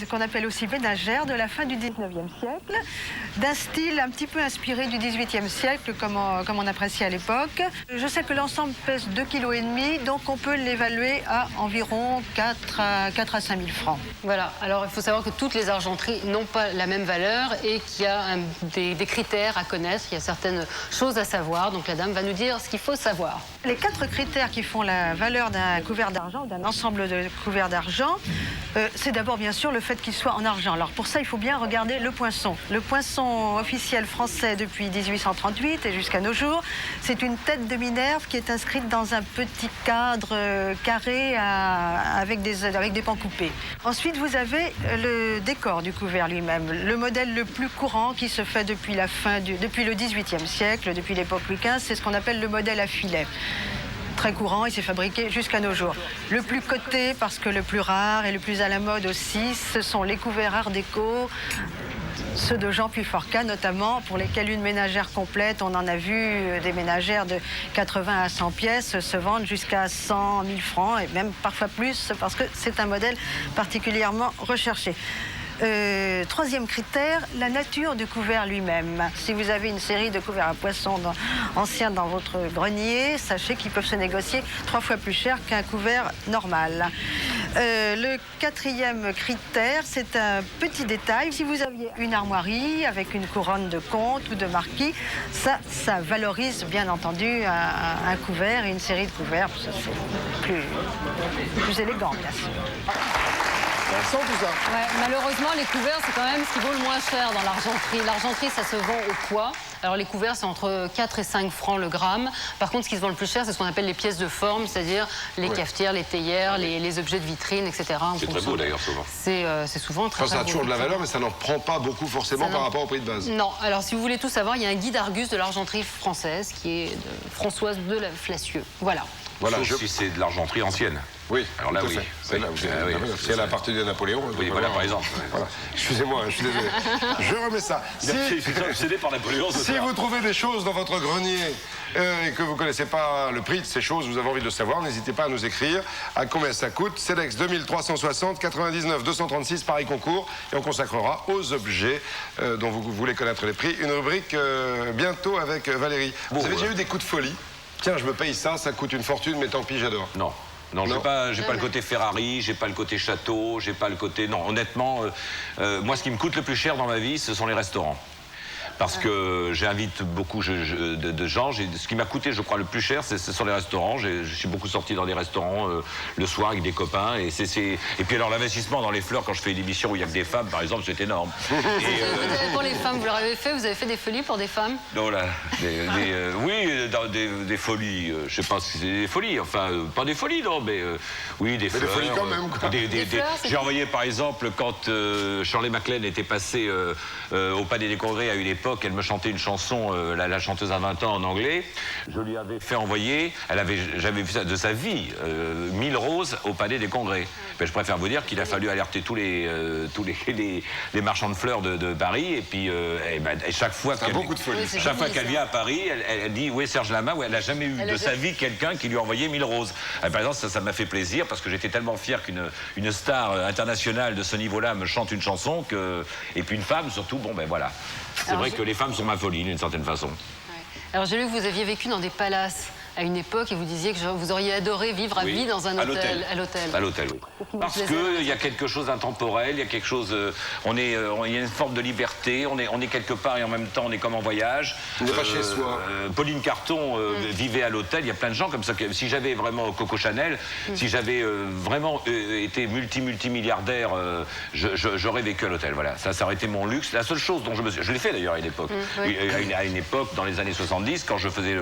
qu'on appelle aussi ménagères de la fin du 19e siècle, d'un style un petit peu inspiré du 18e siècle, comme on appréciait à l'époque. Je sais que l'ensemble pèse 2,5 kg, donc on peut l'évaluer à environ 4 à 5 000 francs. Voilà, alors il faut savoir que toutes les argenteries n'ont pas la même valeur et qu'il y a des critères à connaître, il y a certaines choses à savoir, donc la dame va nous dire ce qu'il faut savoir. Les 4 critères qui font la valeur d'un couvert d'argent, d'un ensemble de couverts d'argent, c'est d'abord bien sûr le fait qu'il soit en argent. Alors pour ça, il faut bien regarder le poinçon. Le poinçon officiel français depuis 1838 et jusqu'à nos jours, c'est une tête de Minerve qui est inscrite dans un petit cadre carré avec des pans coupés. Ensuite, vous avez le décor du couvert lui-même, le modèle le plus courant qui se fait depuis le XVIIIe siècle, depuis l'époque Louis XV, c'est ce qu'on appelle le modèle à filet. Très courant, il s'est fabriqué jusqu'à nos jours. Le plus coté, parce que le plus rare et le plus à la mode aussi, ce sont les couverts art déco, ceux de Jean Puyforca notamment, pour lesquels une ménagère complète, on en a vu des ménagères de 80 à 100 pièces se vendent jusqu'à 100 000 francs et même parfois plus, parce que c'est un modèle particulièrement recherché. Troisième critère, la nature du couvert lui-même. Si vous avez une série de couverts à poissons anciens dans votre grenier, sachez qu'ils peuvent se négocier 3 fois plus cher qu'un couvert normal. Le quatrième critère, c'est un petit détail. Si vous aviez une armoirie avec une couronne de comte ou de marquis, ça valorise bien entendu un couvert et une série de couverts. C'est plus élégant, bien sûr. Tout ça. Ouais, malheureusement, les couverts, c'est quand même ce qui vaut le moins cher dans l'argenterie. L'argenterie, ça se vend au poids. Alors, les couverts, c'est entre 4 et 5 francs le gramme. Par contre, ce qui se vend le plus cher, c'est ce qu'on appelle les pièces de forme, c'est-à-dire les cafetières, les théières, les objets de vitrine, etc. C'est très beau, d'ailleurs, souvent. C'est souvent très, ça a toujours de la valeur, mais ça n'en reprend pas beaucoup forcément par rapport au prix de base. Non. Alors, si vous voulez tout savoir, il y a un guide Argus de l'argenterie française qui est de Françoise de la Flacieux. Voilà. Sauf si c'est de l'argenterie ancienne. Oui, alors là, oui. Si elle a appartenu à Napoléon. Oui, voilà, par exemple. Voilà. Excusez-moi, je suis désolé. Je remets ça. Il est obsédé par Napoléon. Si vous trouvez des choses dans votre grenier et que vous ne connaissez pas le prix de ces choses, vous avez envie de le savoir, n'hésitez pas à nous écrire. À combien ça coûte? Cedex 2360 99 236, pareil concours. Et on consacrera aux objets dont vous voulez connaître les prix. Une rubrique bientôt avec Valérie. Vous avez déjà eu des coups de folie? Tiens, je me paye ça, ça coûte une fortune, mais tant pis, j'adore. Non, j'ai pas le côté Ferrari, j'ai pas le côté château, j'ai pas le côté... Non, honnêtement, moi, ce qui me coûte le plus cher dans ma vie, ce sont les restaurants. Parce que j'invite beaucoup de gens. Ce qui m'a coûté, je crois, le plus cher, ce sont les restaurants. Je suis beaucoup sorti dans des restaurants le soir avec des copains. Et puis alors, l'investissement dans les fleurs, quand je fais une émission où il n'y a que des femmes, par exemple, c'est énorme. Pour les femmes, vous leur avez fait? Vous avez fait des folies pour des femmes? Non, là, oui, des folies. Je sais pas si c'est des folies. Enfin, pas des folies, non, mais oui, des fleurs. Des folies quand même, quoi. J'ai envoyé, par exemple, quand Shirley MacLaine était passée au Palais des Congrès à une époque, elle me chantait une chanson, la chanteuse a 20 ans en anglais. Je lui avais fait envoyer, j'avais vu ça de sa vie, 1000 roses au Palais des Congrès. Ben, je préfère vous dire qu'il a fallu alerter tous les marchands de fleurs de Paris. Et puis, chaque fois qu'elle vient à Paris, elle dit où est Serge Lama? Elle n'a jamais eu de sa vie quelqu'un qui lui a envoyé 1000 roses. Par exemple, ça m'a fait plaisir parce que j'étais tellement fier qu'une star internationale de ce niveau-là me chante une chanson et puis une femme surtout. Bon, ben voilà. C'est vrai que les femmes sont ma folie d'une certaine façon. Ouais. Alors j'ai lu que vous aviez vécu dans des palaces à une époque et vous disiez que vous auriez adoré vivre à vie dans un hôtel. À l'hôtel. À l'hôtel, oui. Parce qu'il y a quelque chose d'intemporel, il y a quelque chose... il y a une forme de liberté, on est quelque part et en même temps on est comme en voyage. On n'est pas chez soi. Pauline Carton vivait à l'hôtel, il y a plein de gens comme ça. Si j'avais vraiment Coco Chanel, si j'avais vraiment été multimilliardaire, j'aurais vécu à l'hôtel. Voilà, ça aurait été mon luxe. La seule chose dont je l'ai fait d'ailleurs à une époque. À une époque, dans les années 70, quand je faisais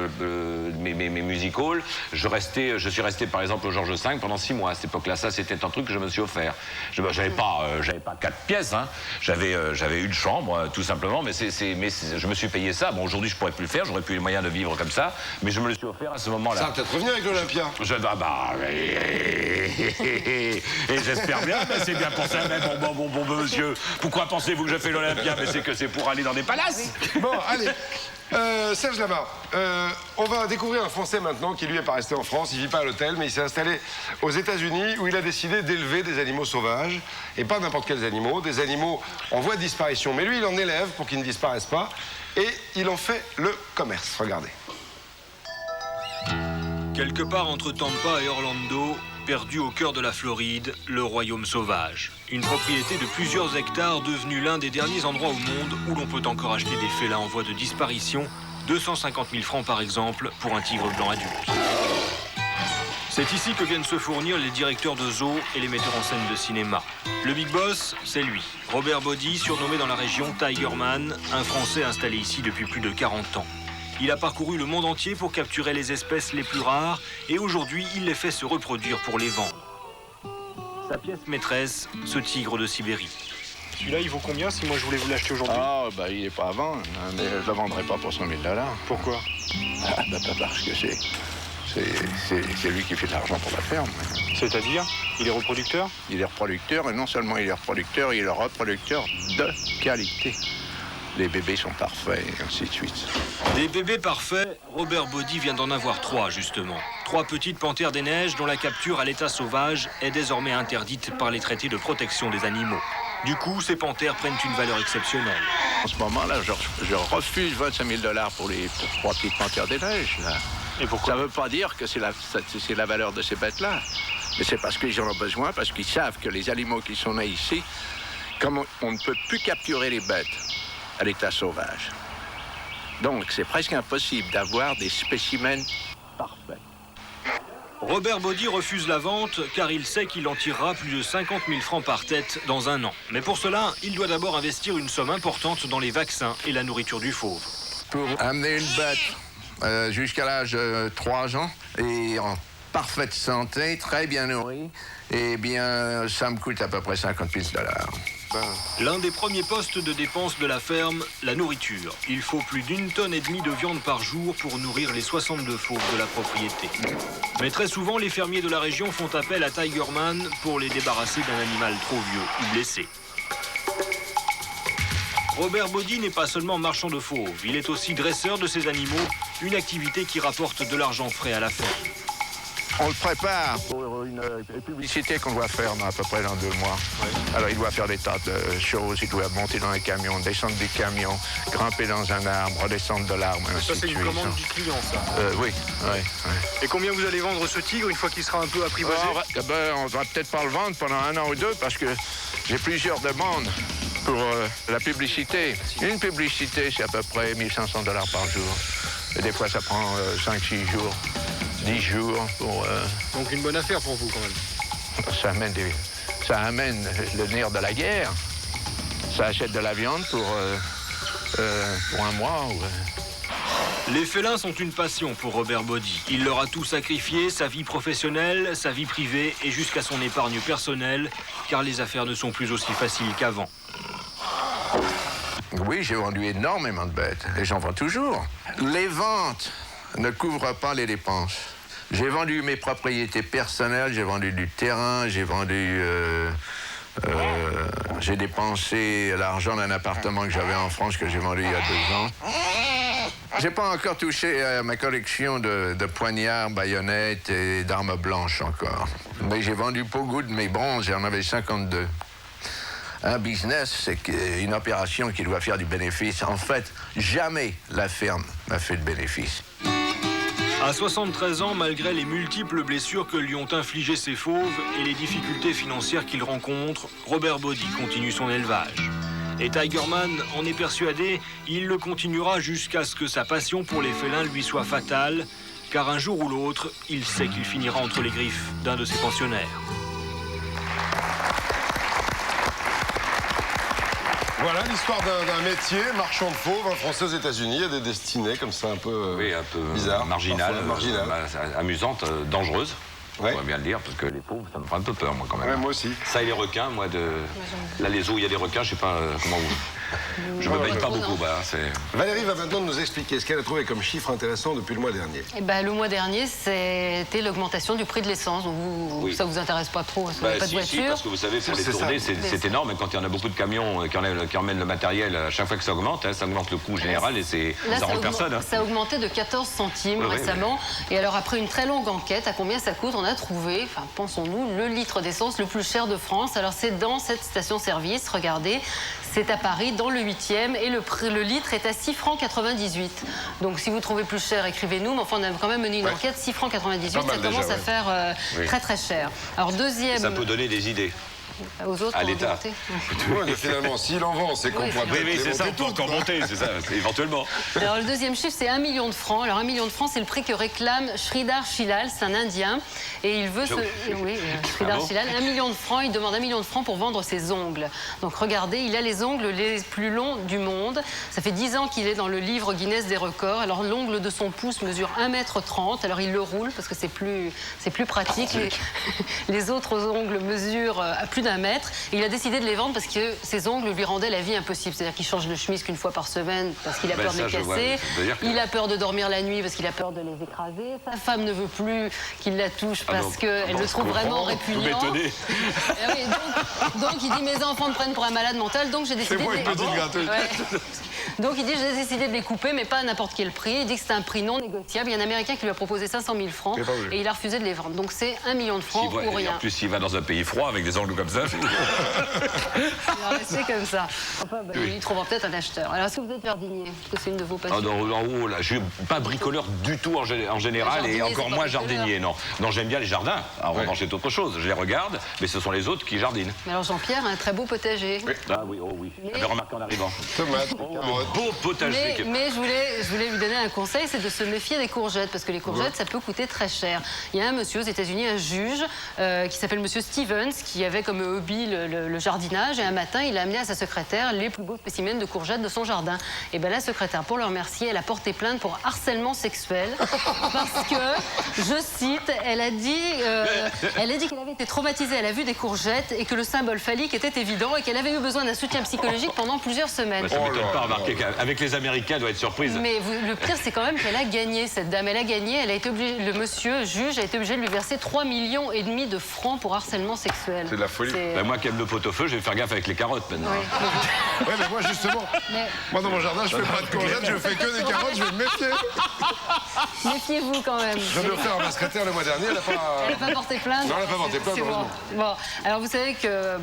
mes music halls, je suis resté par exemple au Georges V pendant 6 mois. À cette époque-là, ça c'était un truc que je me suis offert. J'avais pas 4 pièces, hein. J'avais une chambre tout simplement, mais je me suis payé ça. Bon, aujourd'hui je pourrais plus le faire, j'aurais plus les moyens de vivre comme ça, mais je me le suis offert à ce moment-là. Ça va peut-être revenir avec l'Olympia. Et j'espère bien, mais c'est bien pour ça même, bon monsieur. Pourquoi pensez-vous que je fais l'Olympia? Mais c'est pour aller dans des palaces. Bon, allez. Serge Lama, on va découvrir un Français maintenant qui lui est pas resté en France, il vit pas à l'hôtel, mais il s'est installé aux États-Unis où il a décidé d'élever des animaux sauvages, et pas n'importe quels animaux, des animaux en voie de disparition. Mais lui, il en élève pour qu'ils ne disparaissent pas, et il en fait le commerce. Regardez. Quelque part entre Tampa et Orlando, perdu au cœur de la Floride, le royaume sauvage. Une propriété de plusieurs hectares devenue l'un des derniers endroits au monde où l'on peut encore acheter des félins en voie de disparition. 250 000 francs par exemple pour un tigre blanc adulte. C'est ici que viennent se fournir les directeurs de zoo et les metteurs en scène de cinéma. Le big boss, c'est lui, Robert Body, surnommé dans la région Tigerman, un Français installé ici depuis plus de 40 ans. Il a parcouru le monde entier pour capturer les espèces les plus rares et aujourd'hui, il les fait se reproduire pour les vendre. Sa pièce maîtresse, ce tigre de Sibérie. Celui-là, il vaut combien si moi je voulais vous l'acheter aujourd'hui? Ah, bah il est pas à vendre, hein, mais je le vendrai pas pour 100 000 $. Pourquoi? Ah, bah parce que c'est lui qui fait de l'argent pour la ferme. C'est-à-dire, il est reproducteur? Il est reproducteur, et non seulement il est reproducteur, il est reproducteur de qualité. Les bébés sont parfaits, et ainsi de suite. Des bébés parfaits, Robert Body vient d'en avoir 3, justement. 3 petites panthères des neiges dont la capture à l'état sauvage est désormais interdite par les traités de protection des animaux. Du coup, ces panthères prennent une valeur exceptionnelle. En ce moment-là, je refuse 25 000 $ pour les 3 petites panthères des neiges. Là. Et pourquoi? Ça ne veut pas dire que c'est la valeur de ces bêtes-là. Mais c'est parce qu'ils en ont besoin, parce qu'ils savent que les animaux qui sont nés ici, comme on ne peut plus capturer les bêtes à l'état sauvage. Donc, c'est presque impossible d'avoir des spécimens parfaits. Robert Body refuse la vente car il sait qu'il en tirera plus de 50 000 francs par tête dans un an. Mais pour cela, il doit d'abord investir une somme importante dans les vaccins et la nourriture du fauve. Pour amener une bête jusqu'à l'âge de 3 ans et en parfaite santé, très bien nourrie, eh bien, ça me coûte à peu près 50 000 $. L'un des premiers postes de dépense de la ferme, la nourriture. Il faut plus d'1,5 tonne de viande par jour pour nourrir les 62 fauves de la propriété. Mais très souvent, les fermiers de la région font appel à Tigerman pour les débarrasser d'un animal trop vieux ou blessé. Robert Body n'est pas seulement marchand de fauves, il est aussi dresseur de ces animaux, une activité qui rapporte de l'argent frais à la ferme. On le prépare pour une publicité qu'on doit faire à peu près dans 2 mois. Oui. Alors, il doit faire des tas de choses. Il doit monter dans un camion, descendre du camion, grimper dans un arbre, redescendre de l'arbre. Ça, c'est une commande du client, ça? Oui. Et combien vous allez vendre ce tigre une fois qu'il sera un peu apprivoisé? On va peut-être pas le vendre pendant 1 an ou 2 parce que j'ai plusieurs demandes pour la publicité. Une publicité, c'est à peu près 1 500 $ par jour. Et des fois, ça prend 5-6 jours. 10 jours pour... Donc une bonne affaire pour vous, quand même. Ça amène le nerf de la guerre. Ça achète de la viande pour 1 mois. Les félins sont une passion pour Robert Body. Il leur a tout sacrifié, sa vie professionnelle, sa vie privée et jusqu'à son épargne personnelle, car les affaires ne sont plus aussi faciles qu'avant. Oui, j'ai vendu énormément de bêtes et j'en vends toujours. Les ventes ne couvrent pas les dépenses. J'ai vendu mes propriétés personnelles, j'ai vendu du terrain, j'ai dépensé l'argent d'un appartement que j'avais en France que j'ai vendu il y a 2 ans. J'ai pas encore touché à ma collection de poignards, baïonnettes et d'armes blanches encore. Mais j'ai vendu beaucoup de mes bronzes, j'en avais 52. Un business, c'est une opération qui doit faire du bénéfice. En fait, jamais la ferme n'a fait de bénéfice. À 73 ans, malgré les multiples blessures que lui ont infligées ses fauves et les difficultés financières qu'il rencontre, Robert Body continue son élevage. Et Tigerman en est persuadé, il le continuera jusqu'à ce que sa passion pour les félins lui soit fatale, car un jour ou l'autre, il sait qu'il finira entre les griffes d'un de ses pensionnaires. Voilà l'histoire d'un métier, marchand de fauves, un Français aux États-Unis. Il y a des destinées comme ça un peu, oui, un peu bizarres, marginales, marginales. Amusantes, dangereuses. Ouais. On va bien le dire, parce que les pauvres, ça me fait un peu peur, moi, quand même. Ouais, moi aussi. Ça et les requins, moi, là, les eaux, il y a des requins, je sais pas comment vous... Je me baigne pas beaucoup, Valérie va maintenant nous expliquer ce qu'elle a trouvé comme chiffre intéressant depuis le mois dernier. Eh ben, le mois dernier, c'était l'augmentation du prix de l'essence. Oui. Ça vous intéresse pas trop, parce que vous n'avez pas de voiture. parce que vous savez, pour les tournées, c'est énorme. Et quand il y en a beaucoup de camions qui emmènent le matériel, à chaque fois que ça augmente le coût général et ça rend personne. Ça a augmenté de 14 centimes récemment. Et alors, après une très longue enquête, à combien ça coûte, on a trouvé, enfin, pensons-nous, le litre d'essence le plus cher de France. Alors, c'est dans cette station-service, regardez, c'est à Paris, dans le 8e, et le litre est à 6 francs 98. Donc, si vous trouvez plus cher, écrivez-nous. Mais enfin, on a quand même mené une enquête, 6 francs 98, ça commence à faire très très cher. Alors, deuxième... Ça peut donner des idées. Aux autres, à l'État. Ouais, finalement, s'il en vend, c'est qu'on pourra peut-être c'est ça, on peut encore monter, c'est ça, éventuellement. Alors, le deuxième chiffre, c'est 1 million de francs. Alors, 1 million de francs, c'est le prix que réclame Sridhar Shilal, c'est un Indien. Et il veut Oui, Sridhar Shilal, 1 million de francs, il demande 1 million de francs pour vendre ses ongles. Donc, regardez, il a les ongles les plus longs du monde. Ça fait 10 ans qu'il est dans le livre Guinness des records. Alors, l'ongle de son pouce mesure 1,30 m. Alors, il le roule parce que c'est plus pratique. Les autres ongles mesurent à plus d'1 mètre. Et il a décidé de les vendre parce que ses ongles lui rendaient la vie impossible. C'est-à-dire qu'il change de chemise qu'une fois par semaine parce qu'il a peur de les casser. Il a peur de dormir la nuit parce qu'il a peur de les écraser. Sa femme ne veut plus qu'il la touche parce qu'elle le trouve vraiment répugnant. Donc il dit mes enfants me prennent pour un malade mental, donc j'ai décidé de les... Donc il dit j'ai décidé de les couper, mais pas à n'importe quel prix. Il dit que c'est un prix non négociable. Il y a un Américain qui lui a proposé 500 000 francs et il a refusé de les vendre. Donc c'est 1 million de francs ou rien. En plus, s'il va dans un pays froid avec des ongles comme ça... Il va rester comme ça. Enfin, il trouvera peut-être un acheteur. Alors, est-ce que vous êtes jardinier? Est-ce que c'est une de vos passions? En haut, là, je suis pas bricoleur du tout en général et encore moins jardinier, non. Non, j'aime bien les jardins. En revanche, c'est autre chose. Je les regarde, mais ce sont les autres qui jardinent. Mais alors, Jean-Pierre a un très beau potager. Oui. Ah oui, oh oui. J'avais remarqué en arrivant. Tomates, beau potager. Mais je voulais lui donner un conseil, c'est de se méfier des courgettes, parce que les courgettes, ça peut coûter très cher. Il y a un monsieur aux États-Unis, un juge, qui s'appelle monsieur Stevens, qui avait comme hobby le jardinage, et un matin, il a amené à sa secrétaire les plus beaux spécimens de courgettes de son jardin. Et bien la secrétaire, pour le remercier, elle a porté plainte pour harcèlement sexuel, parce que, je cite, elle a dit qu'elle avait été traumatisée à la vue des courgettes et que le symbole phallique était évident et qu'elle avait eu besoin d'un soutien psychologique pendant plusieurs semaines. Ça ne m'étonne pas, remarquer qu'avec les Américains, elle doit être surprise. Mais le pire, c'est quand même qu'elle a gagné, cette dame. Elle a gagné, elle a été obligée, le monsieur juge a été obligé de lui verser 3,5 millions de francs pour harcèlement sexuel. C'est de la folie. Ben, moi qui aime le pot-au-feu, je vais faire gaffe avec les carottes maintenant. Oui, mais moi justement, moi dans mon jardin, je fais pas de courgettes, je fais que des carottes, je vais me méfier. Méfiez-vous quand même. Je vais faire à ma secrétaire le mois dernier, elle n'a pas porté plainte. Non, elle n'a pas porté plainte, heureusement. Bon, alors vous savez que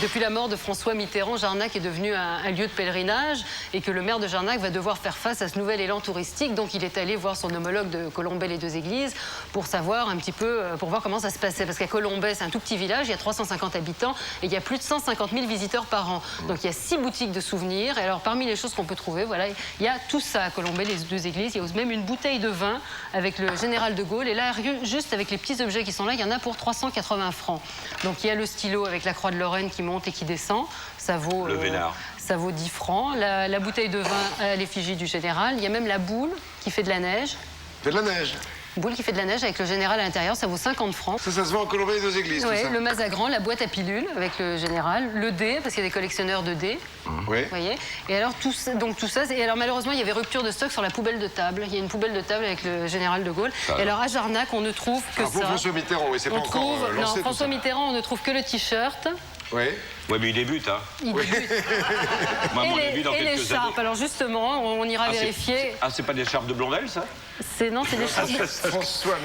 depuis la mort de François Mitterrand, Jarnac est devenu un lieu de pèlerinage et que le maire de Jarnac va devoir faire face à ce nouvel élan touristique. Donc il est allé voir son homologue de Colombey-les-Deux-Églises pour savoir un petit peu, pour voir comment ça se passait. Parce qu'à Colombey, c'est un tout petit village, il y a 350 habitants et il y a plus de 150 000 visiteurs par an. Donc il y a 6 boutiques de souvenirs. Et alors parmi les choses qu'on peut trouver, voilà, il y a tout ça à Colombey-les-Deux-Églises. Il y a même une bouteille de vin avec le général de Gaulle. Et là, juste avec les petits objets qui sont là, il y en a pour 380 francs. Donc il y a le stylo avec la croix de Lorraine qui monte et qui descend. Ça vaut, le vénard. Ça vaut 10 francs. La bouteille de vin à l'effigie du général. Il y a même la boule qui fait de la neige. C'est de la neige. Boule qui fait de la neige avec le général à l'intérieur, ça vaut 50 francs. Ça se vend en Colombey-les-Deux-Églises, Oui, tout ça. le Mazagran, la boîte à pilules avec le général, le dé, parce qu'il y a des collectionneurs de dés. Oui. Vous voyez. Et alors, tout ça, et alors malheureusement, il y avait rupture de stock sur la poubelle de table. Il y a une poubelle de table avec le général de Gaulle. Et alors, à Jarnac, on ne trouve que ça. Pour François Mitterrand, oui, c'est pas encore lancé. Non, François Mitterrand, on ne trouve que le t-shirt. Oui. Ouais, mais il débute, hein. Il débute. Moi, mon début dans et quelques l'écharpe. années. Alors justement, on ira vérifier. C'est pas des écharpes de Blondel, ça? Non, c'est l'écharpe de François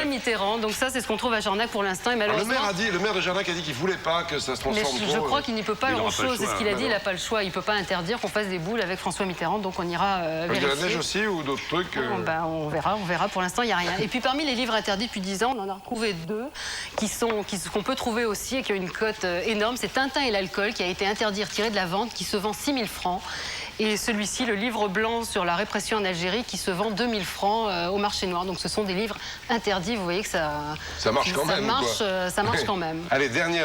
Mitterrand. Donc ça, c'est ce qu'on trouve à Jarnac pour l'instant. Et malheureusement, le maire de Jarnac a dit qu'il voulait pas que ça se transforme trop. Je crois qu'il n'y peut pas grand-chose. C'est ce qu'il a dit, il n'a n'a pas le choix. Il ne peut pas interdire qu'on fasse des boules avec François Mitterrand. Donc on ira vérifier. Avec de la neige aussi ou d'autres trucs On verra. Pour l'instant, il n'y a rien. Et puis parmi les livres interdits depuis 10 ans, on en a retrouvé 2 qu'on peut trouver aussi et qui ont une cote énorme. C'est Tintin et l'alcool qui a été interdit, retiré de la vente, qui se vend 6 000 francs. et celui-ci, le livre blanc sur la répression en Algérie, qui se vend 2000 francs au marché noir. Donc ce sont des livres interdits. Vous voyez que ça marche quand même. Ça marche quand même. Allez, dernier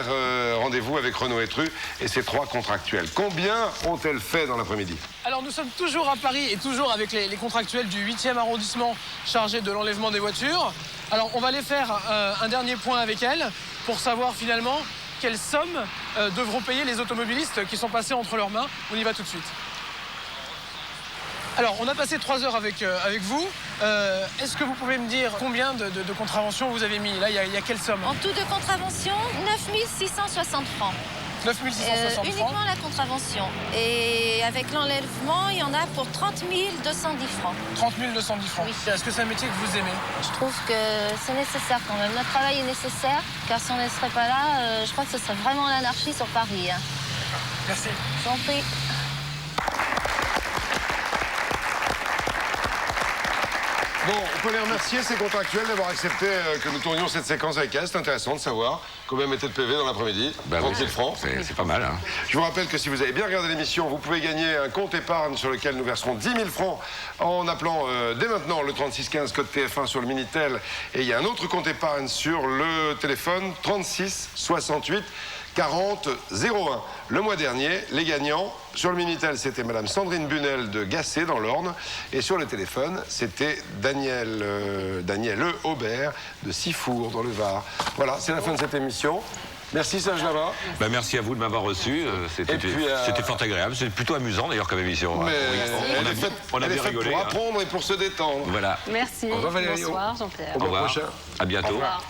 rendez-vous avec Renaud Etru et ses 3 contractuels. Combien ont-elles fait dans l'après-midi? Alors nous sommes toujours à Paris et toujours avec les contractuels du 8e arrondissement chargés de l'enlèvement des voitures. Alors on va aller faire un dernier point avec elles pour savoir finalement quelle somme devront payer les automobilistes qui sont passés entre leurs mains. On y va tout de suite. Alors on a passé 3 heures avec vous. Est-ce que vous pouvez me dire combien de contraventions vous avez mis? Là, il y a quelle somme? En tout de contravention, 9 660 francs. 9 660 francs. Uniquement la contravention. Et avec l'enlèvement, il y en a pour 30 210 francs. 30 210 francs. Oui. Est-ce que c'est un métier que vous aimez? Je trouve que c'est nécessaire quand même. Notre travail est nécessaire, car si on ne serait pas là, je crois que ce serait vraiment l'anarchie sur Paris. Hein. Merci. Je vous en prie. Bon, on peut les remercier, ces contractuels, d'avoir accepté que nous tournions cette séquence avec elles. C'est intéressant de savoir combien mettaient de PV dans l'après-midi. 30 000 francs. C'est pas mal, hein. Je vous rappelle que si vous avez bien regardé l'émission, vous pouvez gagner un compte épargne sur lequel nous verserons 10 000 francs en appelant dès maintenant le 3615 code TF1 sur le Minitel. Et il y a un autre compte épargne sur le téléphone 36 68 40 01. Le mois dernier, les gagnants, sur le Minitel, c'était Madame Sandrine Bunel de Gassé, dans l'Orne. Et sur le téléphone, c'était Daniel Aubert de Sifour, dans le Var. Voilà, c'est la fin de cette émission. Merci Serge Lama. Merci à vous de m'avoir reçu. C'était fort agréable. C'était plutôt amusant d'ailleurs comme émission. Mais on a bien rigolé. Pour apprendre et pour se détendre. Voilà. Merci. Au revoir Valérie. Bonsoir Jean-Pierre. Au revoir. Prochain. À bientôt. Au revoir.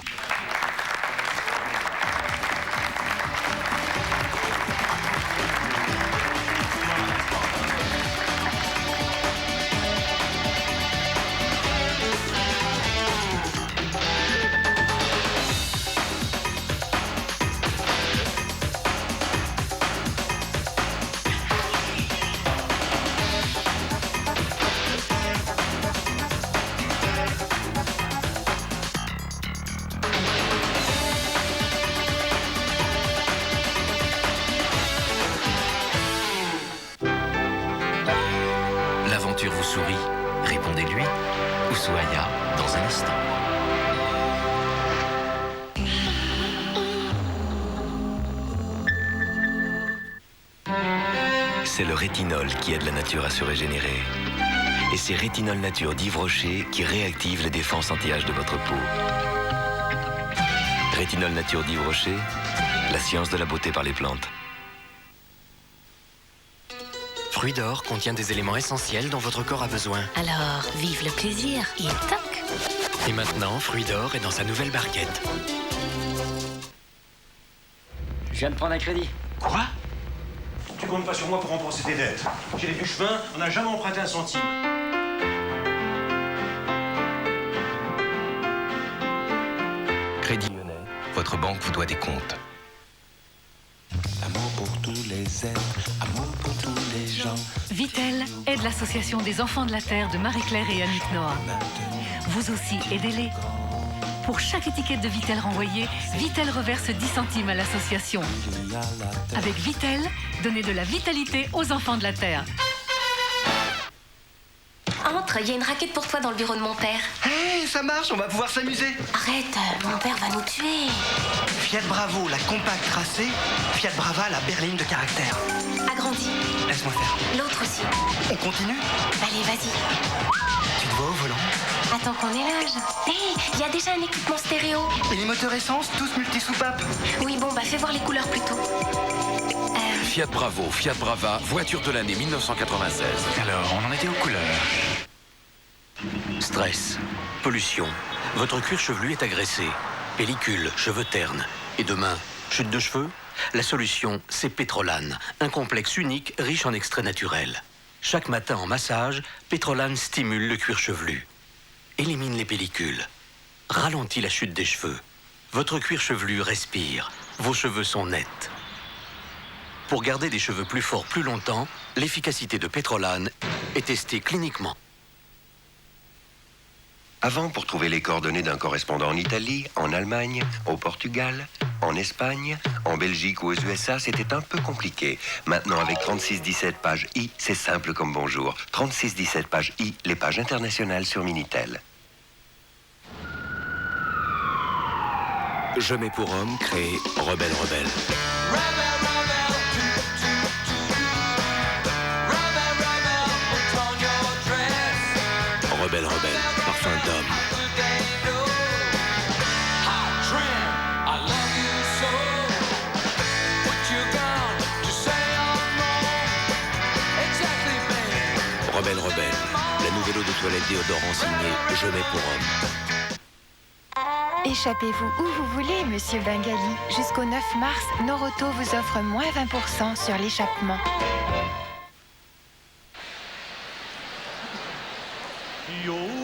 L'aventure vous sourit, répondez-lui. Ushuaïa dans un instant. C'est le rétinol qui aide la nature à se régénérer. Et c'est Rétinol Nature d'Yves Rocher qui réactive les défenses anti-âge de votre peau. Rétinol Nature d'Yves Rocher, la science de la beauté par les plantes. Fruit d'or contient des éléments essentiels dont votre corps a besoin. Alors, vive le plaisir et toc. Et maintenant, Fruit d'or est dans sa nouvelle barquette. Je viens de prendre un crédit. Quoi? Tu comptes pas sur moi pour rembourser tes dettes. Chez les Buchevin, on n'a jamais emprunté un centime. Crédit Lyonnais, votre banque vous doit des comptes. Amour pour tous les êtres, amour pour tous les gens. Vitel aide l'association des enfants de la Terre de Marie-Claire et Annick Noah. Vous aussi, aidez-les. Pour chaque étiquette de Vitel renvoyée, Vitel reverse 10 centimes à l'association. Avec Vitel, donnez de la vitalité aux enfants de la Terre. Entre, il y a une raquette pour toi dans le bureau de mon père. Hé, ça marche, on va pouvoir s'amuser. Arrête, mon père va nous tuer. Fiat Bravo, la compacte tracée. Fiat Brava, la berline de caractère. Agrandi. Laisse-moi faire. L'autre aussi. On continue? Allez, vas-y. Tu te vois au volant? Attends qu'on ait l'âge. Hé, il y a déjà un équipement stéréo. Et les moteurs essence, tous multi-soupapes? Oui, bon, bah fais voir les couleurs plutôt. Fiat Bravo, Fiat Brava, voiture de l'année 1996. Alors, on en était aux couleurs. Stress, pollution, votre cuir chevelu est agressé. Pellicule, cheveux ternes. Et demain, chute de cheveux? La solution, c'est Pétrolane, un complexe unique riche en extraits naturels. Chaque matin en massage, Pétrolane stimule le cuir chevelu. Élimine les pellicules. Ralentit la chute des cheveux. Votre cuir chevelu respire. Vos cheveux sont nets. Pour garder des cheveux plus forts plus longtemps, l'efficacité de Pétrolane est testée cliniquement. Avant, pour trouver les coordonnées d'un correspondant en Italie, en Allemagne, au Portugal, en Espagne, en Belgique ou aux USA, c'était un peu compliqué. Maintenant, avec 3617 page I, c'est simple comme bonjour. 3617 page I, les pages internationales sur Minitel. Je mets pour homme, créé Rebelle Rebelle. Rebelle Rebelle, parfum d'homme. Rebelle Rebelle, la nouvelle eau de toilette déodorant signée Je mets pour homme. Échappez-vous où vous voulez, monsieur Bengali. Jusqu'au 9 mars, Noroto vous offre moins 20% sur l'échappement. Yo